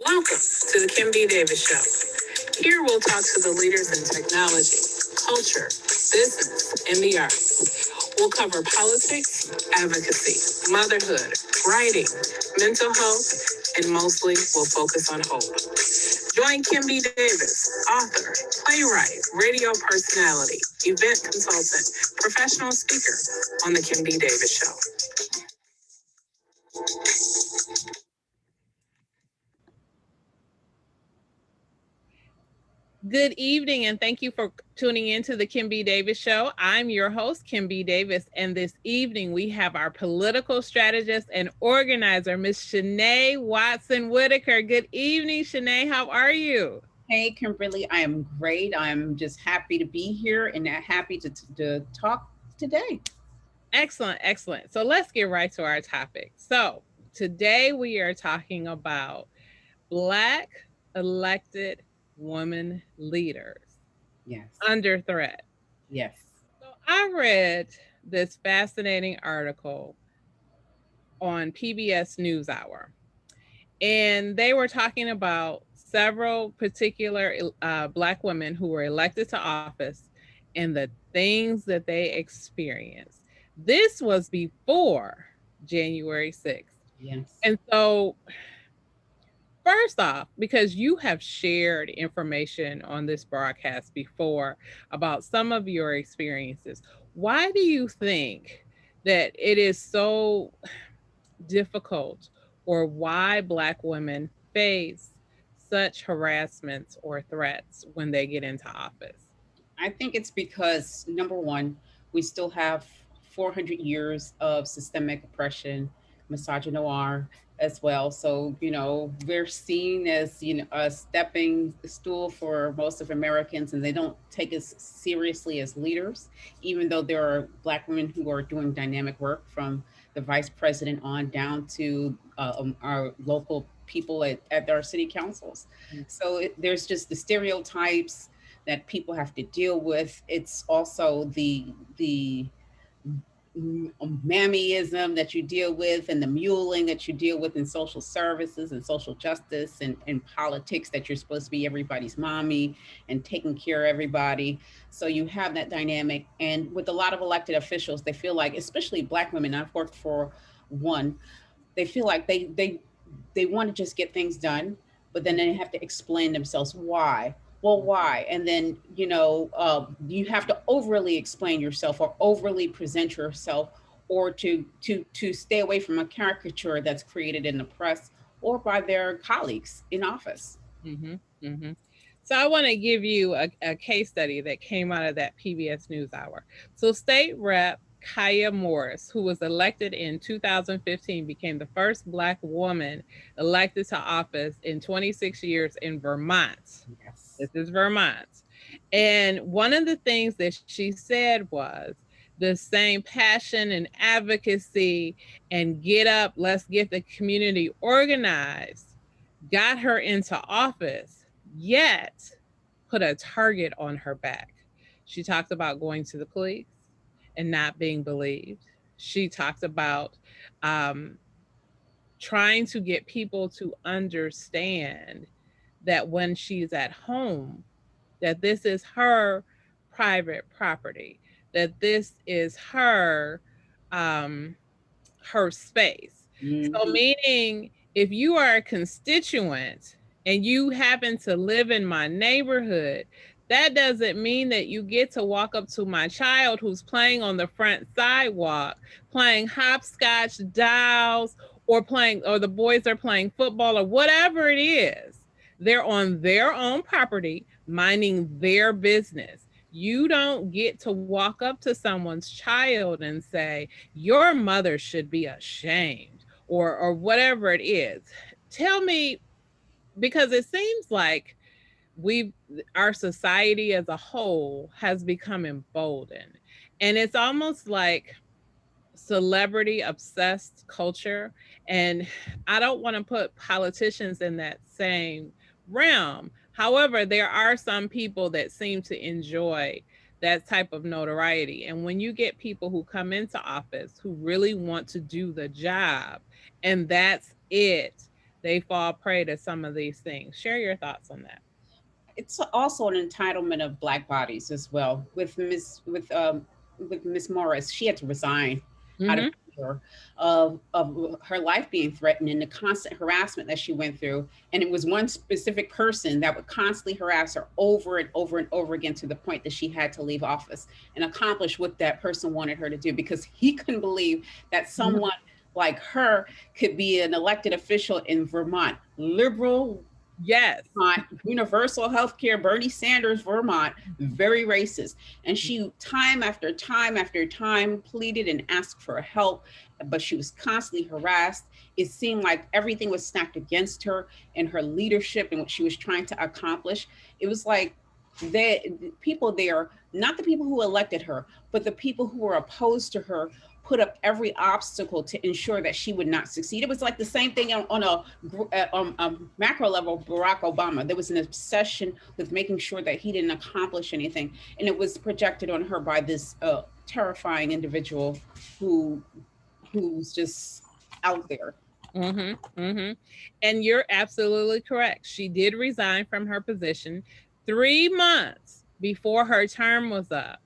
Welcome to the Kim B. Davis Show. Here we'll talk to the leaders in technology, culture, business, and the arts. We'll cover politics, advocacy, motherhood, writing, mental health, and mostly we'll focus on hope. Join Kim B. Davis, author, playwright, radio personality, event consultant, professional speaker on the Kim B. Davis Show. Good evening, and thank you for tuning in to the Kim B. Davis Show. I'm your host, Kim B. Davis, and this evening we have our political strategist and organizer, Miss Shanay Watson-Whittaker. Good evening, Shanay. How are you? Hey, Kimberly, I am great. I'm just happy to be here and happy to talk today. Excellent, excellent. So let's get right to our topic. So today we are talking about Black elected women leaders Yes. under threat. Yes. So I read this fascinating article on PBS News Hour, and they were talking about several particular Black women who were elected to office and the things that they experienced. This was before January 6th. Yes. And so, first off, because you have shared information on this broadcast before about some of your experiences, why do you think that it is so difficult, or why Black women face such harassments or threats when they get into office? I think it's because, number one, we still have 400 years of systemic oppression, misogynoir as well. So, we're seen as, a stepping stool for most of Americans, and they don't take us seriously as leaders, even though there are Black women who are doing dynamic work from the vice president on down to our local people at our city councils. So there's just the stereotypes that people have to deal with. It's also the mammyism that you deal with and the muling that you deal with in social services and social justice and politics, that you're supposed to be everybody's mommy and taking care of everybody. So you have that dynamic. And with a lot of elected officials, they feel like, especially Black women, I've worked for one, they feel like they want to just get things done, but then they have to explain themselves why. Well, why? And then you have to overly explain yourself or overly present yourself, or to stay away from a caricature that's created in the press or by their colleagues in office. Mm-hmm, mm-hmm. So I want to give you a case study that came out of that PBS News Hour. So State Rep Kaya Morris, who was elected in 2015, became the first Black woman elected to office in 26 years in Vermont. Yes. This is Vermont. And one of the things that she said was the same passion and advocacy and get up, let's get the community organized, got her into office, yet put a target on her back. She talked about going to the police and not being believed. She talked about um, trying to get people to understand that when she's at home, that this is her private property, that this is um, her space. So, Mm-hmm. meaning if you are a constituent and you happen to live in my neighborhood, that doesn't mean that you get to walk up to my child who's playing on the front sidewalk, playing hopscotch dolls, or the boys are playing football or whatever it is. They're on their own property, minding their business. You don't get to walk up to someone's child and say, your mother should be ashamed, or whatever it is. Tell me, because it seems like we our society as a whole has become emboldened, and it's almost like celebrity obsessed culture. And I don't want to put politicians in that same realm. However, there are some people that seem to enjoy that type of notoriety. And when you get people who come into office who really want to do the job, and that's it, they fall prey to some of these things. Share your thoughts on that. It's also an entitlement of Black bodies as well. With Miss Morris, she had to resign out of Mm-hmm. fear of her life being threatened and the constant harassment that she went through. And it was one specific person that would constantly harass her over and over and over again, to the point that she had to leave office and accomplish what that person wanted her to do, because he couldn't believe that someone like her could be an elected official in Vermont, liberal Yes. Vermont, universal health care, Bernie Sanders, Vermont, very racist. And she, time after time after time, pleaded and asked for help, but she was constantly harassed. It seemed like everything was stacked against her and her leadership and what she was trying to accomplish. It was like the people there, not the people who elected her, but the people who were opposed to her, put up every obstacle to ensure that she would not succeed. It was like the same thing on a macro level. Barack Obama, there was an obsession with making sure that he didn't accomplish anything, and it was projected on her by this terrifying individual who who's just out there. Mm-hmm. Mm-hmm. And you're absolutely correct. She did resign from her position 3 months before her term was up.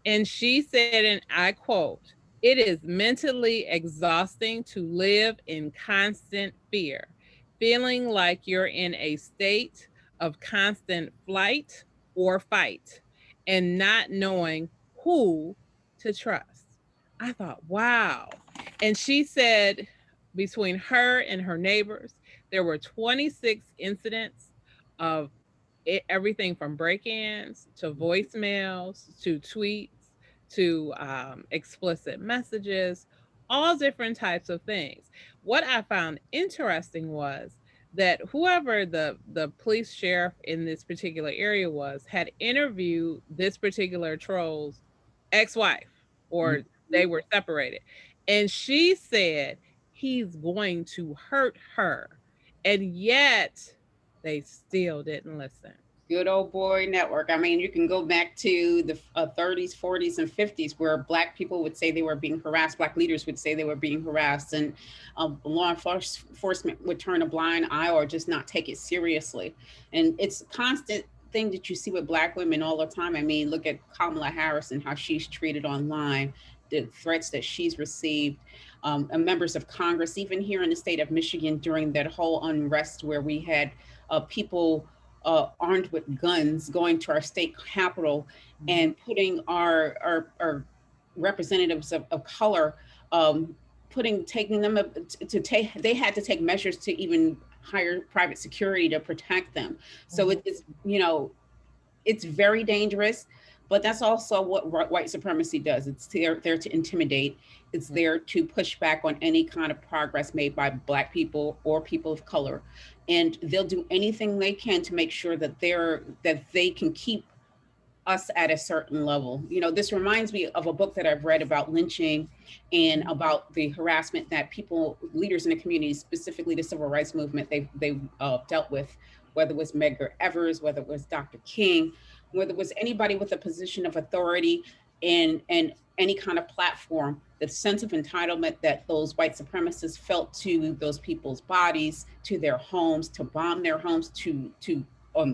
And she said, and I quote, "It is mentally exhausting to live in constant fear, feeling like you're in a state of constant flight or fight and not knowing who to trust." I thought, wow. And she said between her and her neighbors, there were 26 incidents of everything from break-ins to voicemails to tweets to explicit messages, all different types of things. What I found interesting was that whoever the police sheriff in this particular area was had interviewed this particular troll's ex-wife, or they were separated, and she said he's going to hurt her, and yet they still didn't listen. Good old boy network. I mean, you can go back to the 30s, 40s, and 50s, where Black people would say they were being harassed. Black leaders would say they were being harassed, and law enforcement would turn a blind eye or just not take it seriously. And it's a constant thing that you see with Black women all the time. I mean, look at Kamala Harris and how she's treated online, the threats that she's received. And members of Congress, even here in the state of Michigan, during that whole unrest where we had people armed with guns going to our state capitol and putting our representatives of color, taking them to take, they had to take measures to even hire private security to protect them. So it's, it's very dangerous, but that's also what white supremacy does. It's there to intimidate. It's there to push back on any kind of progress made by Black people or people of color. And they'll do anything they can to make sure that they can keep us at a certain level. This reminds me of a book that I've read about lynching and about the harassment that leaders in the community, specifically the civil rights movement, they dealt with, whether it was Medgar Evers, whether it was Dr. King, whether it was anybody with a position of authority and any kind of platform. The sense of entitlement that those white supremacists felt to those people's bodies, to their homes, to bomb their homes, to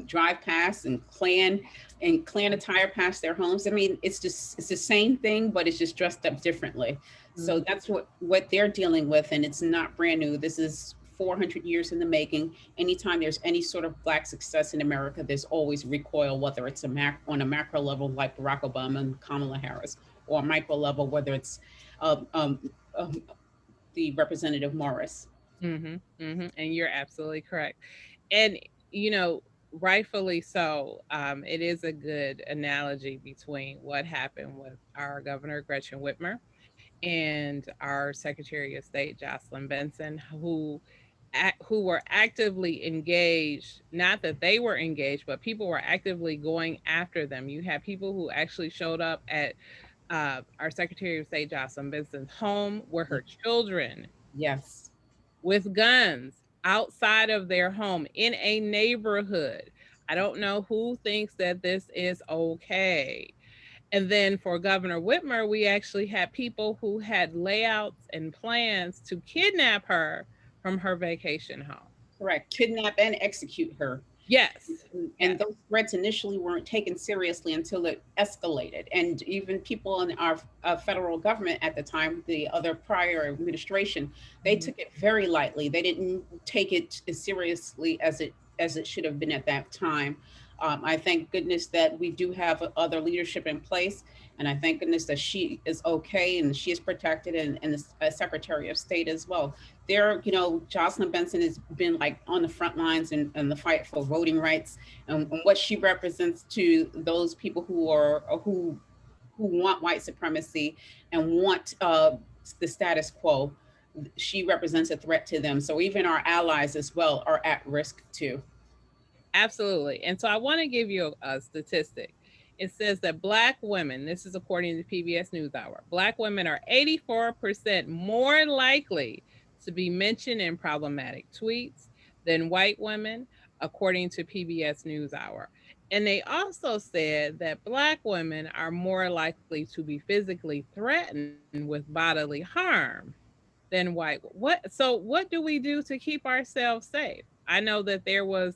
drive past and clan attire past their homes. I mean, it's the same thing, but it's just dressed up differently. So that's what they're dealing with, and it's not brand new. This is 400 years in the making. Anytime there's any sort of Black success in America, there's always recoil, whether it's on a macro level like Barack Obama and Kamala Harris, or a micro level, whether it's um, um, um, the Representative Morris. Mm-hmm, mm-hmm. And you're absolutely correct. And, you know, rightfully so, it is a good analogy between what happened with our Governor Gretchen Whitmer and our Secretary of State Jocelyn Benson, who were actively engaged. Not that they were engaged, but people were actively going after them. You had people who actually showed up at our Secretary of State Jocelyn Benson's home, where her children Yes. with guns outside of their home in a neighborhood. I don't know who thinks that this is okay. And then for Governor Whitmer, we actually had people who had layouts and plans to kidnap her from her vacation home. Correct. Kidnap and execute her. Yes. And Yes. those threats initially weren't taken seriously until it escalated. And even people in our federal government at the time, the other prior administration, they Mhm. took it very lightly. They didn't take it as seriously as it should have been at that time. I thank goodness that we do have other leadership in place, and I thank goodness that she is okay and she is protected, and the Secretary of State as well. There, Jocelyn Benson has been like on the front lines in the fight for voting rights, and what she represents to those people who want white supremacy and want the status quo. She represents a threat to them. So even our allies as well are at risk too. Absolutely. And so I want to give you a statistic. It says that Black women, this is according to PBS News Hour, Black women are 84% more likely to be mentioned in problematic tweets than white women, according to PBS News Hour. And they also said that Black women are more likely to be physically threatened with bodily harm than white. What do we do to keep ourselves safe? I know that there was,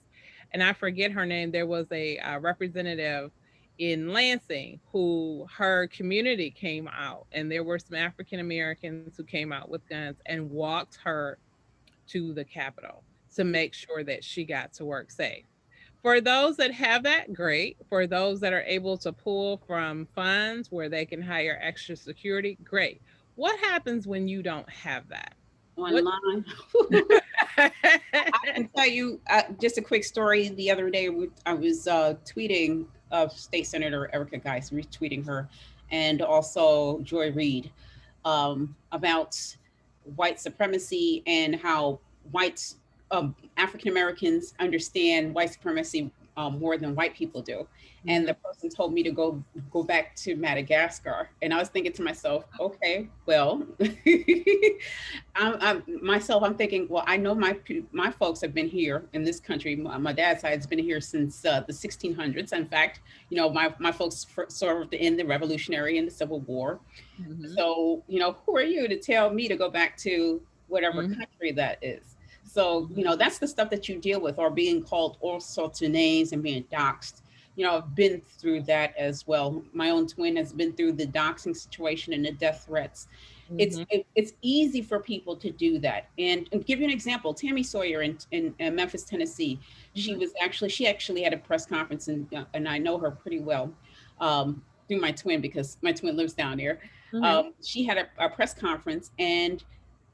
and I forget her name, there was a representative in Lansing who her community came out, and there were some African Americans who came out with guns and walked her to the Capitol to make sure that she got to work safe. For those that have that, great. For those that are able to pull from funds where they can hire extra security, great. What happens when you don't have that? What? Online. I can tell you just a quick story. The other day, I was tweeting State Senator Erica Geis, retweeting her, and also Joy Reid about white supremacy and how whites, African Americans, understand white supremacy more than white people do. And the Mhm. person told me to go back to Madagascar, and I was thinking to myself, okay, well, I'm thinking, well, I know my folks have been here in this country. My dad's side has been here since the 1600s. In fact, my folks served in the Revolutionary and the Civil War. Mhm. So, who are you to tell me to go back to whatever Mhm. country that is? So, that's the stuff that you deal with, or being called all sorts of names and being doxxed. I've been through that as well. My own twin has been through the doxing situation and the death threats. Mhm. It's easy for people to do that. And give you an example, Tammy Sawyer in Memphis, Tennessee. Mhm. She actually had a press conference, and I know her pretty well through my twin, because my twin lives down there. Mhm. She had a press conference, and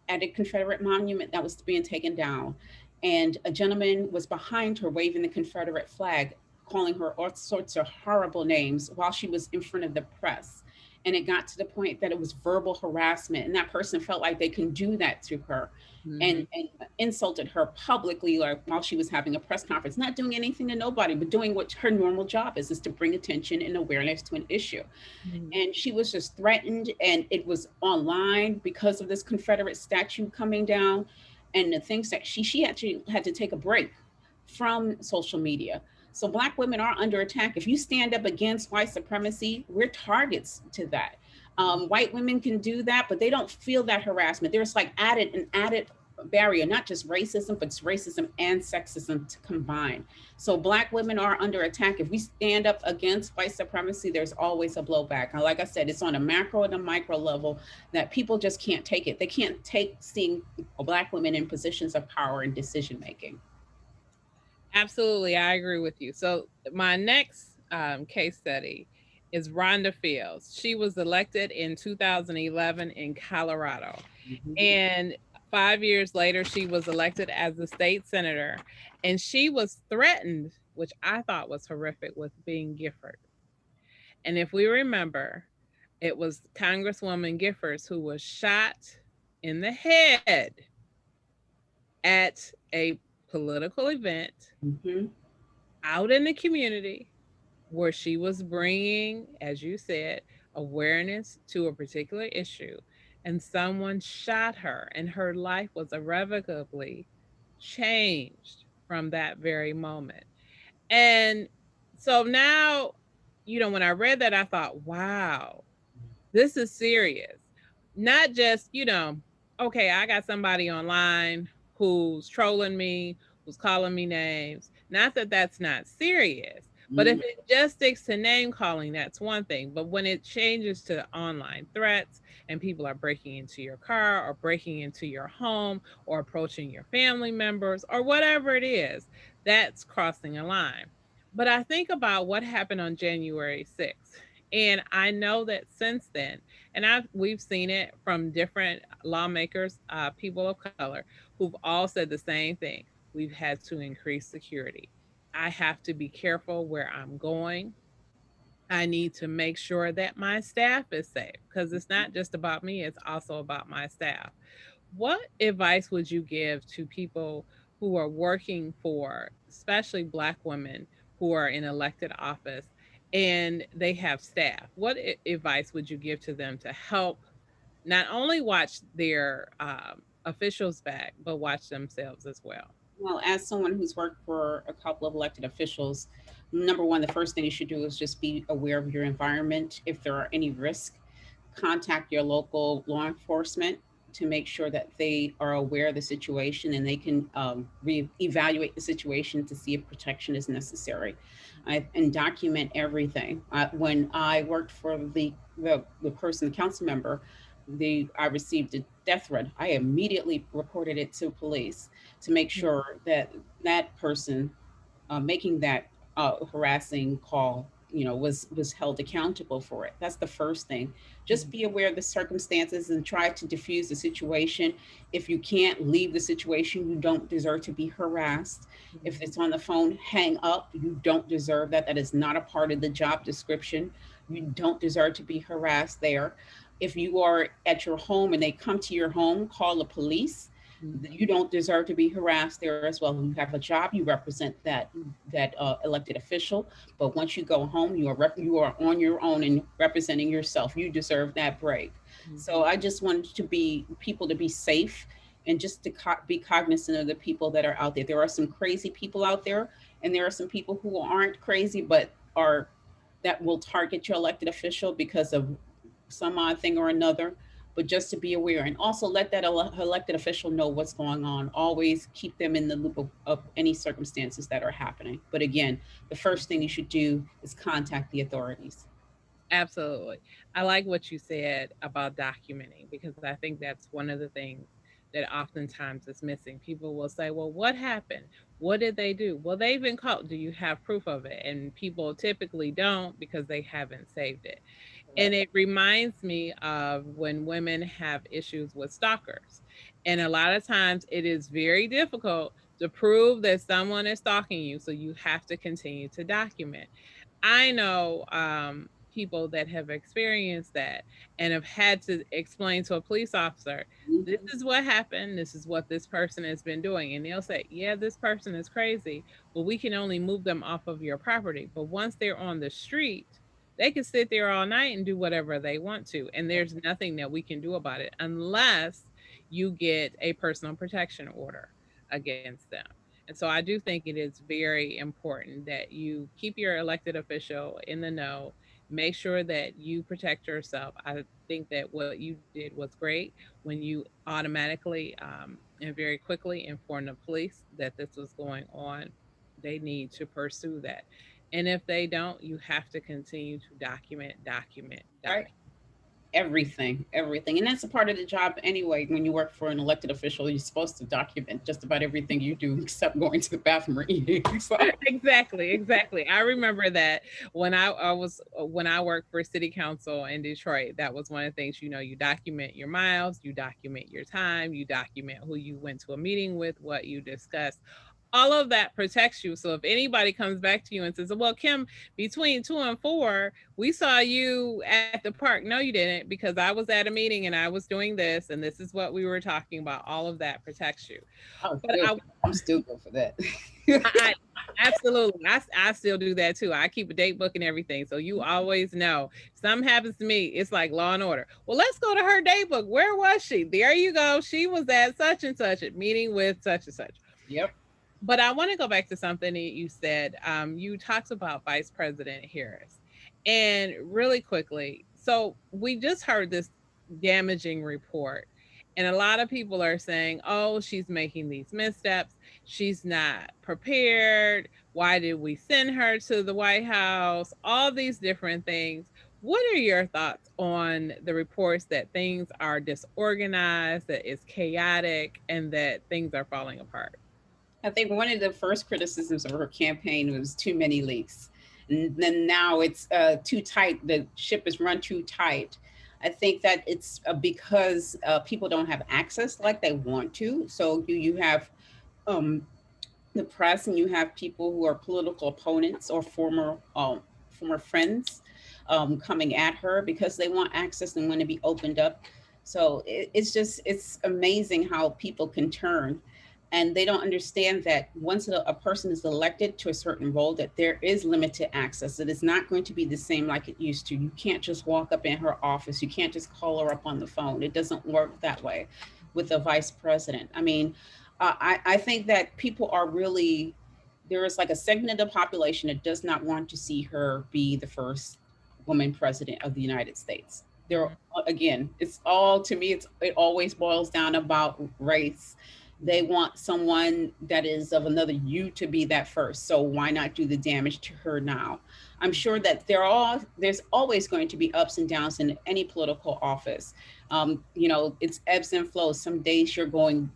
at a Confederate monument that was being taken down, and a gentleman was behind her waving the Confederate flag, calling her all sorts of horrible names while she was in front of the press. And it got to the point that it was verbal harassment, and that person felt like they can do that to her, Mhm. and insulted her publicly, like while she was having a press conference, not doing anything to nobody, but doing what her normal job is to bring attention and awareness to an issue. Mhm. And she was just threatened, and it was online because of this Confederate statue coming down, and the things that she actually had to take a break from social media. So Black women are under attack. If you stand up against white supremacy, we're targets to that. White women can do that, but they don't feel that harassment. There's like an added barrier, not just racism, but it's racism and sexism to combine. So Black women are under attack. If we stand up against white supremacy, there's always a blowback. And like I said, it's on a macro and a micro level that people just can't take it. They can't take seeing Black women in positions of power and decision making. Absolutely, I agree with you. So my next case study is Rhonda Fields. She was elected in 2011 in Colorado, Mhm. and 5 years later, she was elected as the state senator, and she was threatened, which I thought was horrific, with being Gifford. And if we remember, it was Congresswoman Giffords who was shot in the head at a political event Mhm. out in the community where she was bringing, as you said, awareness to a particular issue, and someone shot her, and her life was irrevocably changed from that very moment. And so now, when I read that, I thought, wow, this is serious. Not just, okay, I got somebody online who's trolling me, who's calling me names. Not that that's not serious, but if Mhm. it just sticks to name calling, that's one thing. But when it changes to online threats and people are breaking into your car or breaking into your home or approaching your family members or whatever it is, that's crossing a line. But I think about what happened on January 6th. And I know that since then, and we've seen it from different lawmakers, people of color, who've all said the same thing. We've had to increase security. I have to be careful where I'm going. I need to make sure that my staff is safe because it's not just about me, it's also about my staff. What advice would you give to people who are working for, especially Black women who are in elected office and they have staff? What advice would you give to them to help not only watch their officials back, but watch themselves as well? Well, as someone who's worked for a couple of elected officials, number one, the first thing you should do is just be aware of your environment. If there are any risks, contact your local law enforcement to make sure that they are aware of the situation and they can evaluate the situation to see if protection is necessary. And document everything. When I worked for the person, the council member, I received a death threat. I immediately reported it to police to make sure that that person making that harassing call, was held accountable for it. That's the first thing. Just Mhm. be aware of the circumstances and try to diffuse the situation. If you can't leave the situation, you don't deserve to be harassed. If Mhm. it's on the phone, hang up. You don't deserve that. That is not a part of the job description. You don't deserve to be harassed there. If you are at your home and they come to your home, call the police. Mhm. You don't deserve to be harassed there as well. You have a job, you represent that elected official, but once you go home, you are on your own and representing yourself. You deserve that break. So Mhm. I just wanted to be people to be safe and just to be cognizant of the people that are out there. There are some crazy people out there, and there are some people who aren't crazy but are that will target your elected official because of some odd thing or another. But just to be aware and also let that elected official know what's going on. Always keep them in the loop of any circumstances that are happening. But again, the first thing you should do is contact the authorities. Absolutely. I like what you said about documenting because I think that's one of the things that oftentimes is missing. People will say, well, what happened? What did they do? Well, they've been caught. Do you have proof of it? And people typically don't because they haven't saved it. And Correct. it reminds me of when women have issues with stalkers. And a lot of times it is very difficult to prove that someone is stalking you. So you have to continue to document. I know people that have experienced that and have had to explain to a police officer, this Mhm. is what happened. This is what this person has been doing. And they'll say, yeah, this person is crazy, but we can only move them off of your property. But once they're on the street, they can sit there all night and do whatever they want to. And there's nothing that we can do about it unless you get a personal protection order against them. And so I do think it is very important that you keep your elected official in the know, make sure that you protect yourself. I think that what you did was great when you automatically and very quickly informed the police that this was going on. They need to pursue that. And if they don't, you have to continue to document, document, Right. document. Everything. And that's a part of the job anyway. When you work for an elected official, you're supposed to document just about everything you do except going to the bathroom or eating. So, Exactly, exactly. I remember that when I worked for city council in Detroit, that was one of the things, you document your miles, you document your time, you document who you went to a meeting with, what you discussed. All of that protects you. So if anybody comes back to you and says, well, Kim, between 2 and 4, we saw you at the park. No, you didn't, because I was at a meeting and I was doing this, and this is what we were talking about. All of that protects you. oh, But good. I'm still good for that. I absolutely. I still do that too. I keep a date book and everything. So you always know. If something happens to me, it's like Law and Order. Well, let's go to her date book. Where was she? There you go. She was at such and such a meeting with such and such. Yep. But I want to go back to something that you said. You talked about Vice President Harris. And really quickly, so we just heard this damaging report. And a lot of people are saying, oh, she's making these missteps. She's not prepared. Why did we send her to the White House? All these different things. What are your thoughts on the reports that things are disorganized, that it's chaotic, and that things are falling apart? I think one of the first criticisms of her campaign was too many leaks. And then now it's too tight. The ship is run too tight. I think that it's because people don't have access like they want to. So you have um, the press, and you have people who are political opponents or former friends coming at her because they want access and want to be opened up. So it's amazing how people can turn, and they don't understand that once a person is elected to a certain role, that there is limited access. That it's not going to be the same like it used to. You can't just walk up in her office. You can't just call her up on the phone. It doesn't work that way with the vice president. I mean, I think that people are really, there is like a segment of the population that does not want to see her be the first woman president of the United States. There, Mhm. again, it's all, to me, it always boils down about race. They want someone that is of another you to be that first. So why not do the damage to her now? I'm sure that there's always going to be ups and downs in any political office. It's ebbs and flows. Some days you're going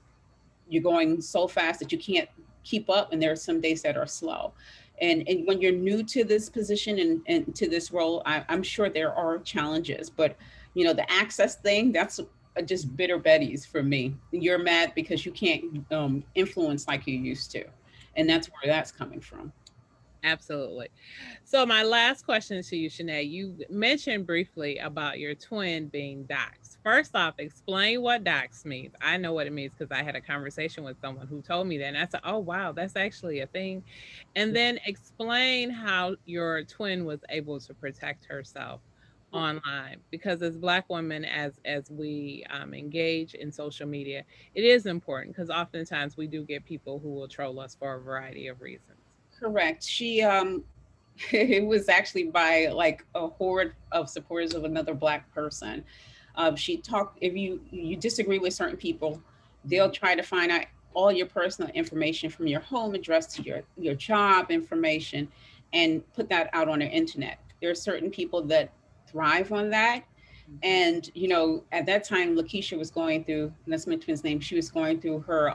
so fast that you can't keep up, and there are some days that are slow. And when you're new to this position and to this role, I'm sure there are challenges, but the access thing, that's just bitter betties for me. You're mad because you can't influence like you used to, and that's where that's coming from. Absolutely. So my last question to you, Shanae, you mentioned briefly about your twin being doxxed. First off, explain what dox means. I know what it means because I had a conversation with someone who told me that. And I said, oh, wow, that's actually a thing. And then explain how your twin was able to protect herself online, because as Black women, as we engage in social media, it is important because oftentimes we do get people who will troll us for a variety of reasons. Correct. She it was actually by like a horde of supporters of another Black person. She talked, if you disagree with certain people, they'll try to find out all your personal information from your home address to your job information and put that out on the internet. There are certain people that thrive on that. Mhm. And at that time, Lakeisha was going through, let's mention his name, she was going through her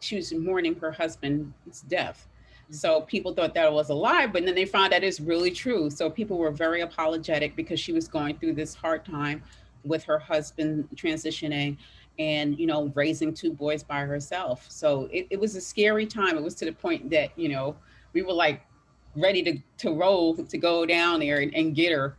she was mourning her husband's death. So Mhm. people thought that was a lie, but then they found that it's really true. So people were very apologetic because she was going through this hard time with her husband transitioning, and raising two boys by herself. So it was a scary time. It was to the point that we were like ready to roll to go down there and get her,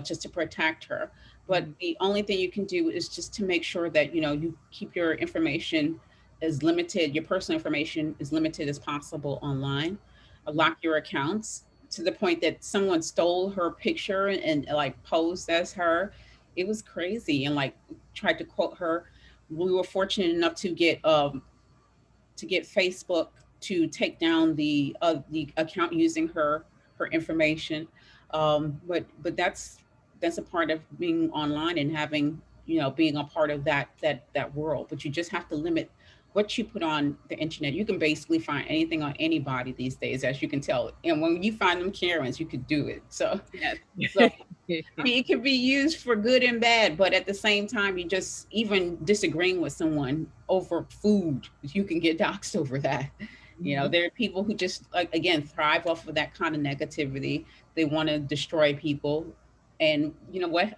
just to protect her. But Mhm. the only thing you can do is just to make sure that you keep your information as limited, your personal information as limited as possible online. Mhm. Lock your accounts. To the point that someone stole her picture and like posed as her. It was crazy, and like tried to quote her. We were fortunate enough to get Facebook to take down the account using her information. But that's a part of being online and having being a part of that world. But you just have to limit what you put on the internet. You can basically find anything on anybody these days, as you can tell. And when you find them Karens, you could do it. Yes. So I mean, it can be used for good and bad, but at the same time, you just even disagreeing with someone over food, you can get doxxed over that. Mhm. There are people who just, like, again, thrive off of that kind of negativity. They want to destroy people, and you know what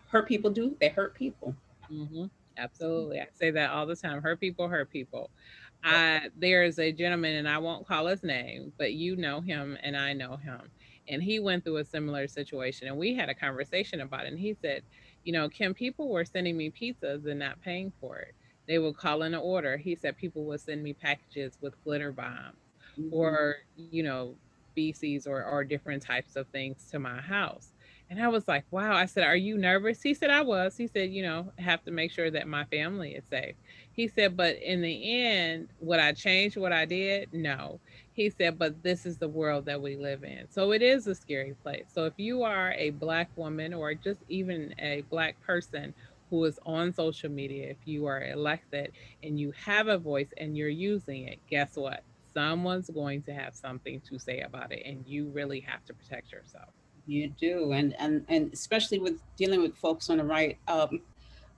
hurt people do? They hurt people. Mhm. Absolutely. I say that all the time. Hurt people hurt people. There's a gentleman, and I won't call his name, but you know him and I know him. And he went through a similar situation, and we had a conversation about it. And he said, Kim, people were sending me pizzas and not paying for it. They would call in an order. He said people would send me packages with glitter bombs Mhm. or, feces or different types of things to my house. And I was like, wow. I said, are you nervous? He said, I was. He said, have to make sure that my family is safe. He said, but in the end, would I change what I did? No. He said, but this is the world that we live in. So it is a scary place. So if you are a Black woman or just even a Black person who is on social media, if you are elected and you have a voice and you're using it, guess what? Someone's going to have something to say about it, and you really have to protect yourself. You do, and especially with dealing with folks on the right.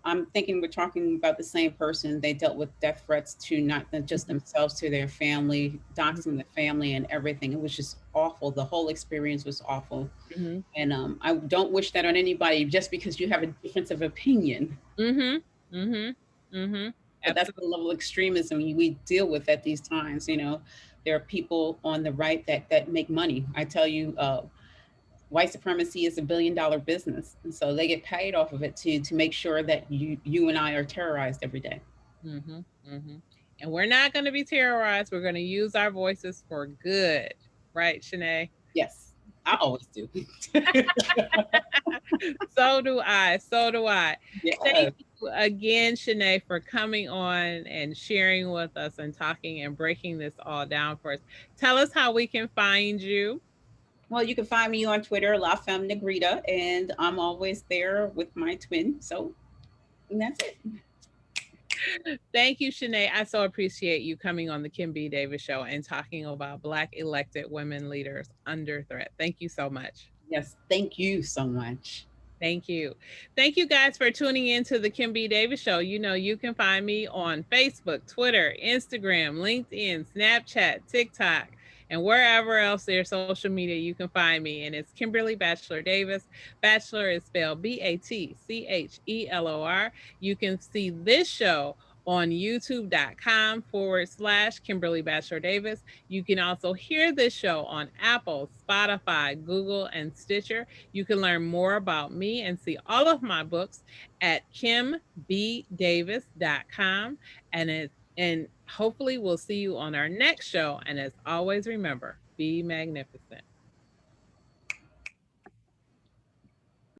I'm thinking we're talking about the same person. They dealt with death threats to not just Mhm. themselves, to their family, doxing the family and everything. It was just awful. The whole experience was awful. Mhm. And I don't wish that on anybody just because you have a difference of opinion. Mhm. Mhm. Mhm. But that's the Absolutely. level of extremism we deal with at these times. There are people on the right that make money. I tell you, white supremacy is $1 billion business, and so they get paid off of it to make sure that you and I are terrorized every day. Mhm. Mhm. And we're not going to be terrorized. We're going to use our voices for good, right, Shanay? Yes, I always do. So do I. So do I. Yes. Thank you again, Shanay, for coming on and sharing with us and talking and breaking this all down for us. Tell us how we can find you. Well, you can find me on Twitter, La Femme Negrita, and I'm always there with my twin. So and that's it. Thank you, Shanay. I so appreciate you coming on the Kim B. Davis Show and talking about Black elected women leaders under threat. Thank you so much. Yes, thank you so much. Thank you. Thank you guys for tuning in to the Kim B. Davis Show. You know, you can find me on Facebook, Twitter, Instagram, LinkedIn, Snapchat, TikTok, and wherever else there's social media, you can find me. And it's Kimberly Bachelor Davis. Bachelor is spelled Batchelor. You can see this show on youtube.com/Kimberly Bachelor Davis. You can also hear this show on Apple, Spotify, Google, and Stitcher. You can learn more about me and see all of my books at kimbdavis.com. And hopefully we'll see you on our next show. And as always, remember, be magnificent.